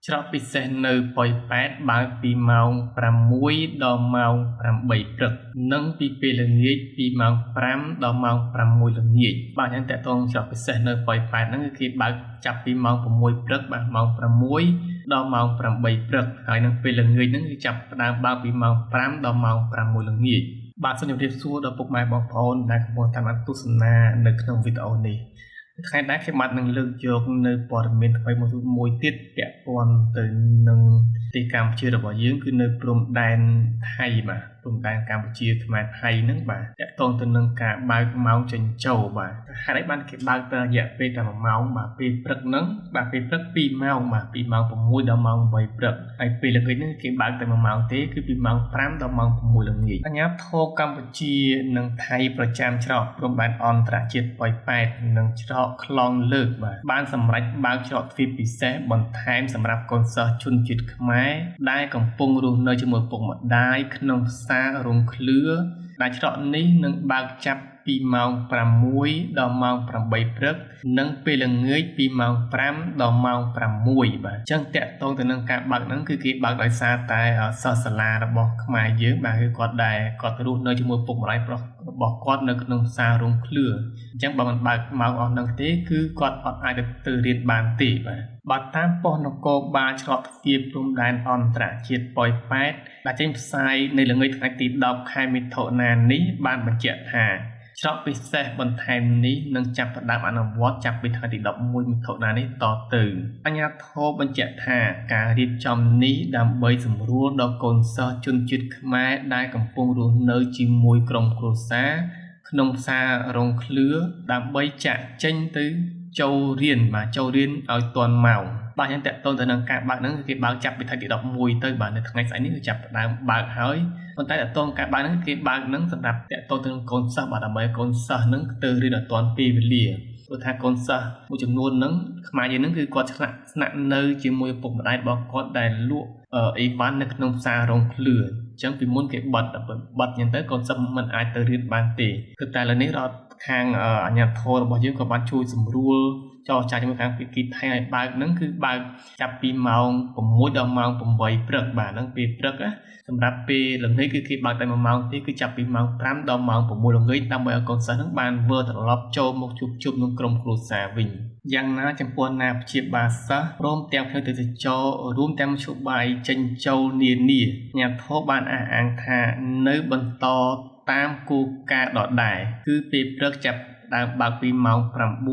ច្រកពិសេសនៅប៉ោយប៉ែតបើកពីម៉ោង 6 ដល់ម៉ោង 8 ព្រឹកនិងពីពេលល្ងាចពីម៉ោង 5 ដល់ម៉ោង 6 ល្ងាចបាទអញ្ចឹងតើតងច្រកពិសេសនៅប៉ោយប៉ែតហ្នឹងគឺគេបើកចាប់ពីម៉ោង 6 ព្រឹកបាទម៉ោង 6 ដល់ម៉ោង 8 ព្រឹកហើយនឹងពេលល្ងាចហ្នឹងគឺចាប់ផ្ដើមបើកពីម៉ោង 5 ដល់ម៉ោង 6 ល្ងាចបាទសូមជម្រាបសួរដល់ពុកម៉ែបងប្អូនដែលកំពុងតាមដានទស្សនានៅក្នុងវីដេអូនេះថ្ងៃនេះខ្ញុំបាទនឹងលើកយកនៅព័ត៌មានថ្មីមួយទៀតពាក់ព័ន្ធទៅនឹងទីកម្ពុជារបស់យើងគឺនៅព្រំដែនថៃបាទព្រំដែនកម្ពុជាខ្មែរថៃហ្នឹងបាទតាក់ទងទៅនឹងការបើកម៉ោងចេញចូលបាទហេតុអីបានគេបើកទៅរយៈពេលតែ1ម៉ោងបាទពេលព្រឹកហ្នឹងបាទពេលព្រឹក2ម៉ោងបាទពីម៉ោង 6 ដល់ម៉ោង 8 ព្រឹកហើយពេលល្ងាចហ្នឹងគេបើកតែ1ម៉ោងទេគឺពីម៉ោង 5 ដល់ម៉ោង 6 ល្ងាចអាជ្ញាធរកម្ពុជានិងថៃប្រចាំច្រកព្រំដែនអន្តរជាតិប៉ោយប៉ែតនិងច្រកខ្លងលើកបាទបានសម្រេចបើកច្រកទ្វីបពិសេសបន្ថែមសម្រាប់កូនសិស្សជនជាតិខ្មែរដែលកំពុងរស់នៅជាមួយពុកម្ដាយក្នុងផ្សាររងឃ្លឿដែលច្រកនេះនឹងបើកចាប់ពីម៉ោង 6 ដល់ម៉ោង 8 ព្រឹកនិងពេលល្ងាចពីម៉ោង 5 ដល់ម៉ោង 6 បាទអញ្ចឹងតកតងទៅនឹងការបើកហ្នឹងគឺគេបើកដោយសារតែសិស្សសាលារបស់ខ្មែរយើងបាទគឺគាត់រស់នៅជាមួយពុកម្ដាយប្រុសរបស់គាត់នៅក្នុងផ្សាររងឃ្លឿអញ្ចឹងបើមិនបើកម៉ោងអស់ហ្នឹងទេគឺគាត់អត់អាចទៅរៀនបានទេបាទតាមប៉ុស្តិ៍នគរបាលច្រកទ្វារព្រំដែនអន្តរជាតិប៉ោយប៉ែតដែលចេញផ្សាយនៅល្ងាចថ្ងៃទី10ខែមិថុនានេះបានបញ្ជាក់ថាច្រកពិសេសបន្ថែមនេះនឹងចាប់ផ្ដើមអនុវត្តចាប់ពីថ្ងៃទី11មិថុនានេះតទៅអាជ្ញាធរបញ្ជាក់ថាការរៀបចំនេះដើម្បីសម្រួលដល់កូនសិស្សជនជាតិខ្មែរដែលកំពុងរស់នៅជាមួយក្រុមគ្រួសារក្នុងផ្សាររងឃ្លឿដើម្បីចាក់ចេញទៅចូលរៀនឲ្យទាន់ម៉ោងបាទអញ្ចឹងតកតងទៅនឹងការបើកហ្នឹងគឺគេបើកចាប់ពីថ្ងៃទី11ទៅបាទនៅថ្ងៃស្អែកនេះគឺចាប់ផ្ដើមបើកហើយប៉ុន្តែតកតងការបើកហ្នឹងគេបើកហ្នឹងសម្រាប់តកតងទៅនឹងកូនសិស្សបាទដើម្បីកូនសិស្សហ្នឹងទៅរៀនឲ្យទាន់ពេលវេលាព្រោះថាកូនសិស្សមួយចំនួនហ្នឹងខ្មែរយើងហ្នឹងគឺគាត់ស្នាក់នៅជាមួយឪពុកម្ដាយរបស់គាត់ដែលលក់អីវ៉ាន់នៅក្នុងផ្សាររងឃ្លឿអញ្ចឹងពីមុនគេបិទអញ្ចឹងទៅកូនសិស្សមិនអាចទៅរៀនបានទេគឺតែឥឡូវនេះរដ្ឋខាងអាជ្ញាធររបស់យើងក៏បានជួយសម្រួលចរចាជាមួយខាងភាគីថៃឲ្យបើកហ្នឹងគឺបើកចាប់ពីម៉ោង 6 ដល់ម៉ោង 8 ព្រឹកបាទហ្នឹងពេលព្រឹកសម្រាប់ពេលល្ងាចគឺគេបើកតែ1ម៉ោងទេគឺចាប់ពីម៉ោង 5 ដល់ម៉ោង 6 ល្ងាចដើម្បីឲ្យកូនសិស្សហ្នឹងបានវិលត្រឡប់ចូលមកជួបជុំនឹងក្រុមគ្រួសារវិញយ៉ាងណាចំពោះណាព្យាបាលសិស្សព្រមទាំងភ្ញៀវទេសចររួមទាំងមធ្យោបាយចេញចូលនានាអាជ្ញាធរបានអះអាងថានៅបន្តតាមគោលការណ៍ដដែលគឺពេលព្រឹកចាប់ដើមបើកពីម៉ោង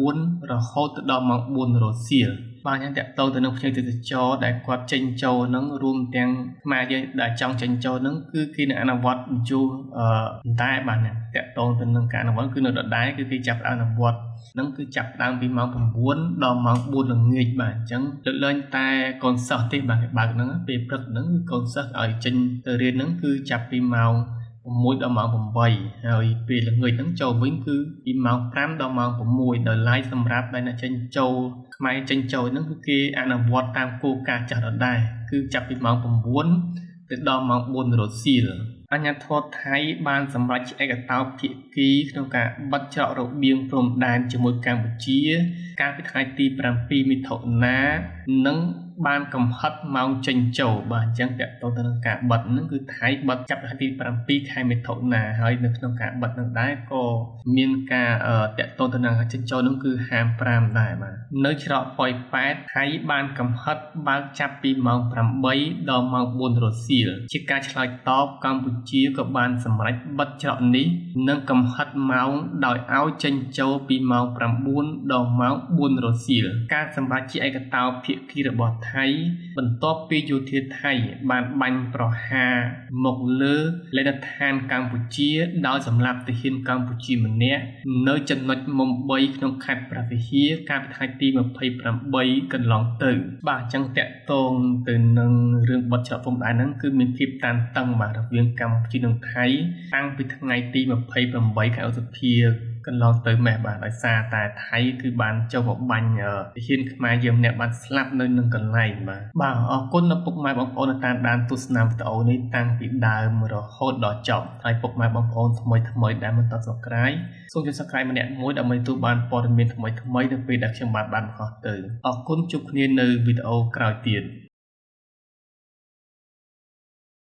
9 រហូតទៅដល់ម៉ោង 4 រសៀលបាទអញ្ចឹងតកតទៅនឹងភ្ញៀវទេសចរដែលគាត់ចេញចូលហ្នឹងរួមទាំងខ្មែរយើងដែលចង់ចេញចូលហ្នឹងគឺគេនឹងអនុវត្តបញ្ជូតែបាទតកតទៅនឹងការអនុវត្តគឺនៅដដែលគឺគេចាប់អនុវត្តហ្នឹងគឺចាប់ដើមពីម៉ោង 9 ដល់ម៉ោង 4 ល្ងាចបាទអញ្ចឹងលើកលែងតែកូនសិស្សទេបាទគេបើកហ្នឹងពេលព្រឹកហ្នឹងគឺកូនសិស្សឲ្យចេញទៅរៀនហ្នឹងគឺចាប់ពីម៉ោង 6 ដល់ម៉ោង 8 ហើយពេលល្ងាចហ្នឹងចូលវិញគឺពីម៉ោង 5 ដល់ម៉ោង 6 ដោយឡែកសម្រាប់ដែលអ្នកចេញចូលខ្មែរចេញចូលហ្នឹងគឺគេអនុវត្តតាមគោលការណ៍ចាស់ដដែលគឺចាប់ពីម៉ោង 9 ទៅដល់ម៉ោង 4 រសៀលអាជ្ញាធរថៃបានសម្រេចឯកតោភាគីក្នុងការបិទច្រករបៀងព្រំដែនជាមួយកម្ពុជាកាលពីថ្ងៃទី7មិថុនានិងបានកំហិតម៉ោងចេញចូលបាទអញ្ចឹងតកតទៅនឹងការបិទហ្នឹងគឺថៃបិទចាប់ថ្ងៃទី7ខែមិថុនាហើយនៅក្នុងការបិទហ្នឹងដែរក៏មានការតកតទៅនឹងចេញចូលហ្នឹងគឺហាម5ដែរបាទនៅច្រកប៉ោយប៉ែតថៃបានកំហិតបើកចាប់ពីម៉ោង 8 ដល់ម៉ោង 4 រសៀលជាការឆ្លើយតបកម្ពុជាក៏បានសម្រេចបិទច្រកនេះនិងកំហិតម៉ោងដោយឲ្យចេញចូលពីម៉ោង 9 ដល់ម៉ោង 4 រសៀលការសម្រេចជាឯកតោភាគីរបស់ថៃបន្ទាប់ពីយោធាថៃបានបាញ់ប្រហារមកលើលេនដ្ឋានកម្ពុជាដោយសម្លាប់ទាហានកម្ពុជាម្នាក់នៅចំណុចមុំ3ក្នុងខេត្តព្រះវិហារកាលពីថ្ងៃទី28កន្លងទៅបាទអញ្ចឹងតកតងទៅនឹងរឿងបិទច្រកព្រំដែនហ្នឹងគឺមានភាពតានតឹងបាទរវាងកម្ពុជានិងថៃតាំងពីថ្ងៃទី28ខែឧសភាកន្លងទៅម៉េះបាទដោយសារតែថៃគឺបានចុះមកបាញ់ទាហានខ្មែរយើងម្នាក់បានស្លាប់នៅនឹងកន្លែងបាទអរគុណដល់ពុកម៉ែបងប្អូនដែលតាមដានទស្សនាវីដេអូនេះតាំងពីដើមរហូតដល់ចប់ហើយពុកម៉ែបងប្អូនថ្មីដែលមិនទាន់ Subscribe សូមចុច Subscribe ម្នាក់មួយដើម្បីទទួលបានព័ត៌មានថ្មីនៅពេលដែលខ្ញុំបានបង្ហោះទៅអរគុណជួបគ្នានៅវីដេអូក្រោយទៀត